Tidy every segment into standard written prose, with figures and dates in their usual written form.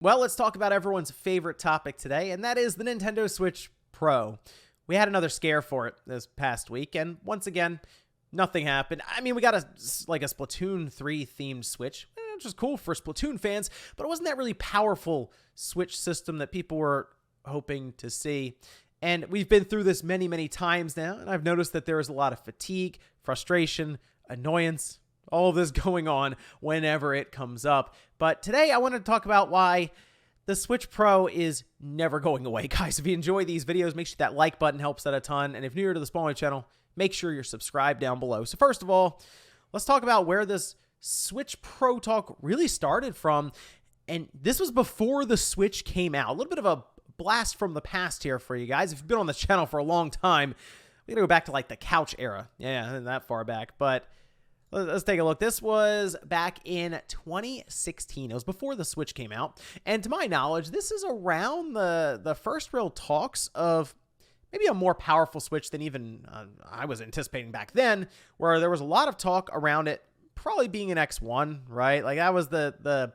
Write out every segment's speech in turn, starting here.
Well, let's talk about everyone's favorite topic today, and that is the Nintendo Switch Pro. We had another scare for it this past week, and once again, nothing happened. I mean, we got a Splatoon 3 themed Switch, which is cool for Splatoon fans, but it wasn't that really powerful Switch system that people were hoping to see. And we've been through this many, many times now, and I've noticed that there is a lot of fatigue, frustration, annoyance, all of this going on whenever it comes up. But today I want to talk about why the Switch Pro is never going away. Guys, if you enjoy these videos, make sure that like button helps out a ton. And if you're new to the Spawning channel, make sure you're subscribed down below. So first of all, let's talk about where this Switch Pro talk really started from. And this was before the Switch came out. A little bit of a blast from the past here for you guys. If you've been on the channel for a long time, we gotta go back to like the couch era. Yeah, that far back. But let's take a look. This was back in 2016. It was before the Switch came out. And to my knowledge, this is around the first real talks of maybe a more powerful Switch than even I was anticipating back then, where there was a lot of talk around it probably being an X1, right? Like that was the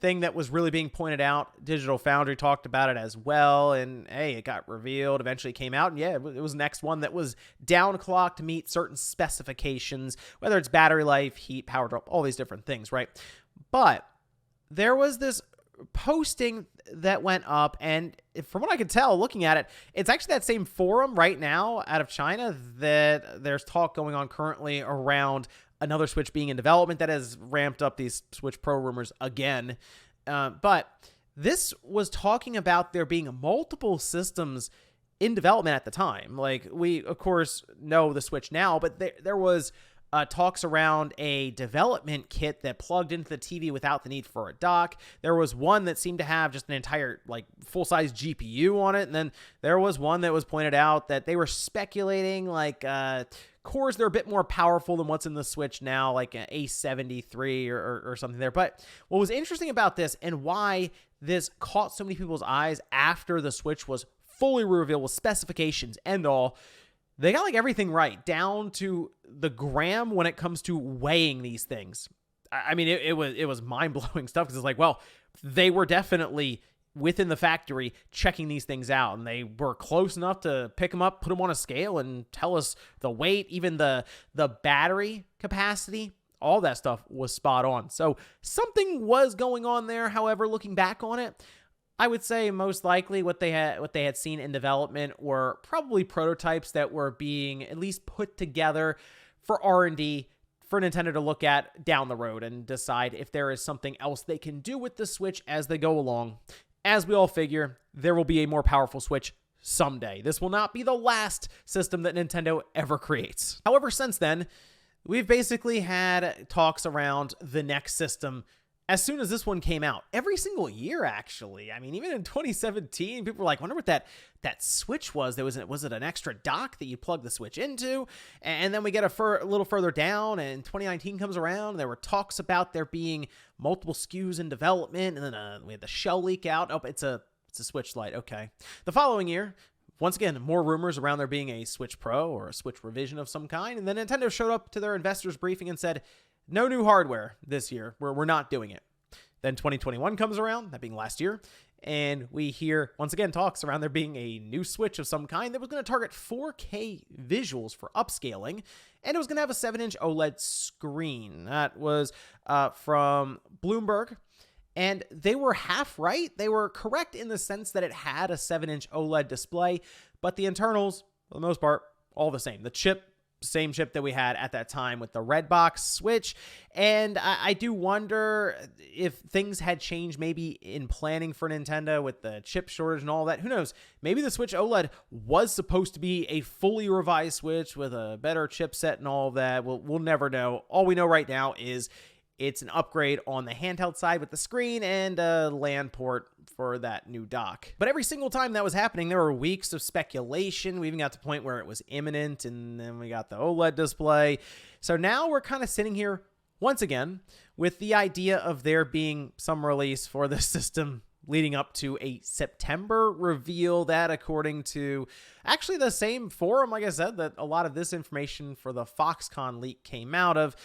thing that was really being pointed out. Digital Foundry talked about it as well, and hey, it got revealed, eventually came out, and yeah, it was an X1 that was downclocked to meet certain specifications, whether it's battery life, heat, power drop, all these different things, right? But there was this posting that went up, and from what I could tell looking at it, it's actually that same forum right now out of China that there's talk going on currently around another Switch being in development that has ramped up these Switch Pro rumors again. But this was talking about there being multiple systems in development at the time. Like, we, of course, know the Switch now, but there was talks around a development kit that plugged into the TV without the need for a dock. There was one that seemed to have just an entire, like, full-size GPU on it. And then there was one that was pointed out that they were speculating, like, cores that are a bit more powerful than what's in the Switch now, like an A73 or something there. But what was interesting about this and why this caught so many people's eyes after the Switch was fully revealed with specifications and all, they got like everything right, down to the gram when it comes to weighing these things. I mean, it was mind-blowing stuff, because it's like, well, they were definitely within the factory checking these things out, and they were close enough to pick them up, put them on a scale, and tell us the weight, even the battery capacity. All that stuff was spot on. So something was going on there. However, looking back on it, I would say most likely what they had seen in development were probably prototypes that were being at least put together for R&D for Nintendo to look at down the road and decide if there is something else they can do with the Switch as they go along. As we all figure, there will be a more powerful Switch someday. This will not be the last system that Nintendo ever creates. However, since then, we've basically had talks around the next system as soon as this one came out. Every single year, actually. I mean, even in 2017, people were like, I wonder what that Switch was. Was it an extra dock that you plug the Switch into? And then we get a little further down, and 2019 comes around, and there were talks about there being multiple SKUs in development, and then we had the shell leak out. Oh, it's a Switch Lite. Okay. The following year, once again, more rumors around there being a Switch Pro or a Switch revision of some kind, and then Nintendo showed up to their investors briefing and said, no new hardware this year. We're not doing it. Then 2021 comes around, that being last year, and we hear, once again, talks around there being a new Switch of some kind that was going to target 4K visuals for upscaling, and it was going to have a 7-inch OLED screen. That was from Bloomberg, and they were half right. They were correct in the sense that it had a 7-inch OLED display, but the internals, for the most part, all the same. The chip, same chip that we had at that time with the red box Switch. And I do wonder if things had changed maybe in planning for Nintendo with the chip shortage and all that. Who knows? Maybe the Switch OLED was supposed to be a fully revised Switch with a better chipset and all of that. We'll never know. All we know right now is it's an upgrade on the handheld side with the screen and a LAN port for that new dock. But every single time that was happening, there were weeks of speculation. We even got to the point where it was imminent, and then we got the OLED display. So now we're kind of sitting here once again with the idea of there being some release for the system leading up to a September reveal. That, according to actually the same forum, like I said, that a lot of this information for the Foxconn leak came out of.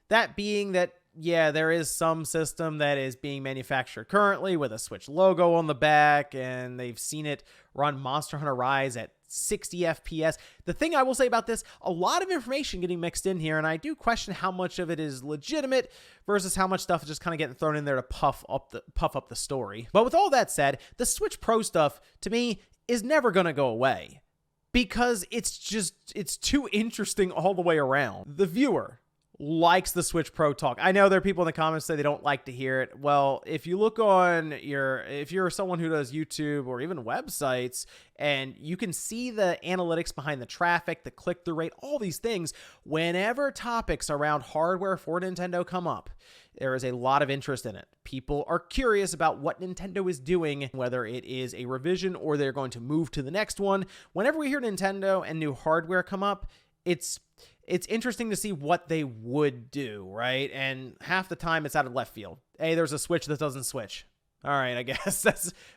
That being that yeah, there is some system that is being manufactured currently with a Switch logo on the back, and they've seen it run Monster Hunter Rise at 60 FPS. The thing I will say about this, a lot of information getting mixed in here, and I do question how much of it is legitimate versus how much stuff is just kind of getting thrown in there to puff up the story. But with all that said, the Switch Pro stuff, to me, is never going to go away because it's too interesting all the way around. The viewer likes the Switch Pro talk. I know there are people in the comments say they don't like to hear it. Well, if you look on if you're someone who does YouTube or even websites, and you can see the analytics behind the traffic, the click-through rate, all these things, whenever topics around hardware for Nintendo come up, there is a lot of interest in it. People are curious about what Nintendo is doing, whether it is a revision or they're going to move to the next one. Whenever we hear Nintendo and new hardware come up, it's interesting to see what they would do, right? And half the time it's out of left field. Hey, there's a Switch that doesn't switch. All right, I guess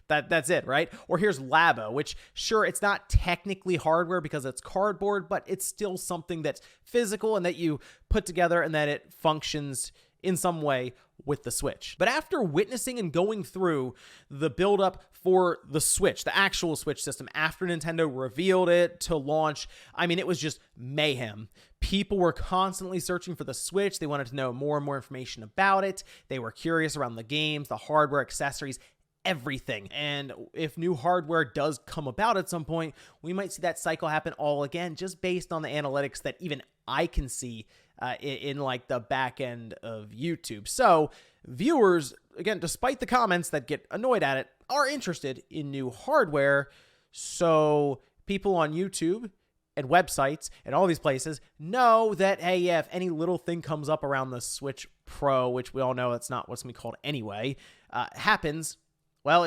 that's it, right? Or here's Labo, which, sure, it's not technically hardware because it's cardboard, but it's still something that's physical and that you put together and that it functions in some way with the Switch. But after witnessing and going through the build-up for the Switch, the actual Switch system, after Nintendo revealed it to launch, I mean, it was just mayhem. People were constantly searching for the Switch. They wanted to know more and more information about it. They were curious around the games, the hardware, accessories, everything. And if new hardware does come about at some point, we might see that cycle happen all again, just based on the analytics that even I can see in like the back end of YouTube. So viewers, again, despite the comments that get annoyed at it, are interested in new hardware. So people on YouTube and websites and all these places know that, hey, yeah, if any little thing comes up around the Switch Pro, which we all know it's not what's going to be called anyway, happens, well,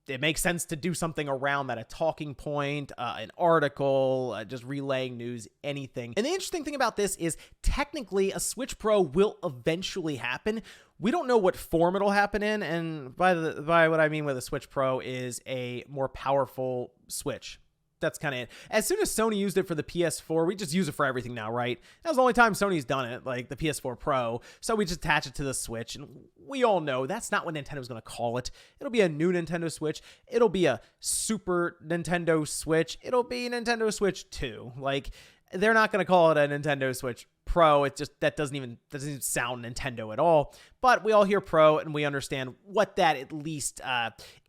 it makes sense to do something around that, a talking point, an article, just relaying news, anything. And the interesting thing about this is technically a Switch Pro will eventually happen. We don't know what form it'll happen in, and by what I mean with a Switch Pro is a more powerful Switch. That's kind of it. As soon as Sony used it for the PS4, we just use it for everything now, right? That was the only time Sony's done it, like the PS4 Pro. So we just attach it to the Switch, and we all know that's not what Nintendo's going to call it. It'll be a new Nintendo Switch. It'll be a Super Nintendo Switch. It'll be Nintendo Switch 2. Like, they're not going to call it a Nintendo Switch Pro. It just, that doesn't even sound Nintendo at all. But we all hear Pro, and we understand what that at least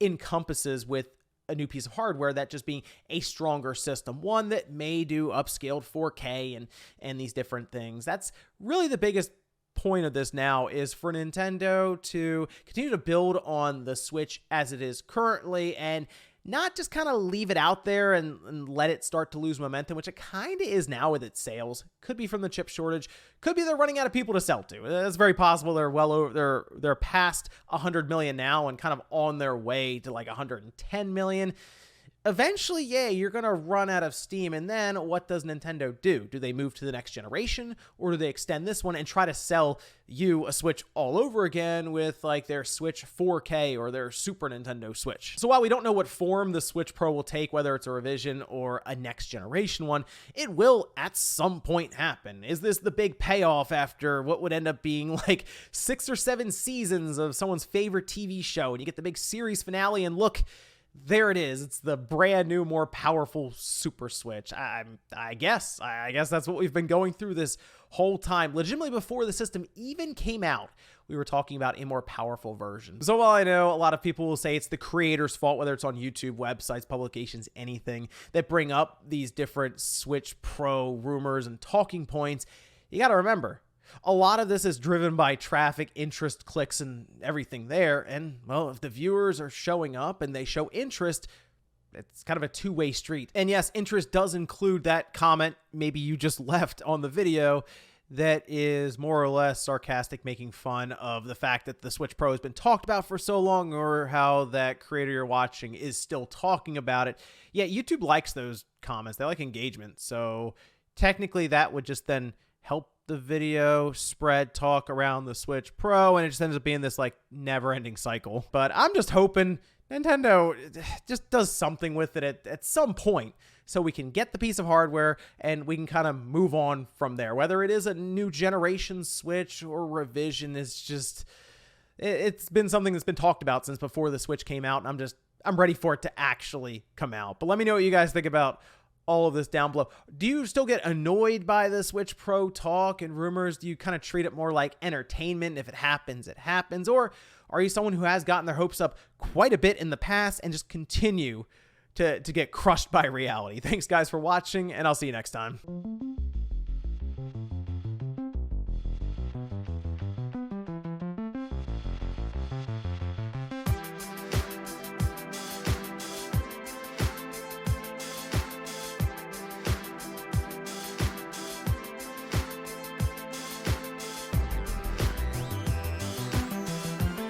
encompasses with a new piece of hardware, that just being a stronger system, one that may do upscaled 4K and these different things. That's really the biggest point of this now, is for Nintendo to continue to build on the Switch as it is currently and not just kind of leave it out there and let it start to lose momentum, which it kind of is now with its sales. Could be from the chip shortage. Could be they're running out of people to sell to. It's very possible they're well over, they're past 100 million now and kind of on their way to like 110 million. Eventually, yeah, you're going to run out of steam. And then what does Nintendo do? Do they move to the next generation, or do they extend this one and try to sell you a Switch all over again with like their Switch 4K or their Super Nintendo Switch? So while we don't know what form the Switch Pro will take, whether it's a revision or a next generation one, it will at some point happen. Is this the big payoff after what would end up being like 6 or 7 seasons of someone's favorite TV show, and you get the big series finale and look, there it is. It's the brand new, more powerful Super Switch. I guess that's what we've been going through this whole time. Legitimately, before the system even came out, we were talking about a more powerful version. So while I know a lot of people will say it's the creator's fault, whether it's on YouTube, websites, publications, anything that bring up these different Switch Pro rumors and talking points, you got to remember, a lot of this is driven by traffic, interest, clicks, and everything there. And, well, if the viewers are showing up and they show interest, it's kind of a two-way street. And yes, interest does include that comment maybe you just left on the video that is more or less sarcastic, making fun of the fact that the Switch Pro has been talked about for so long, or how that creator you're watching is still talking about it. Yeah, YouTube likes those comments. They like engagement. So technically that would just then help the video spread talk around the Switch Pro, and it just ends up being this like never-ending cycle. But I'm just hoping Nintendo just does something with it at some point so we can get the piece of hardware and we can kind of move on from there. Whether it is a new generation Switch or revision, it's been something that's been talked about since before the Switch came out, and I'm ready for it to actually come out. But let me know what you guys think about all of this down below. Do you still get annoyed by the Switch Pro talk and rumors? Do you kind of treat it more like entertainment? If it happens, it happens. Or are you someone who has gotten their hopes up quite a bit in the past and just continue to get crushed by reality? Thanks, guys, for watching, and I'll see you next time.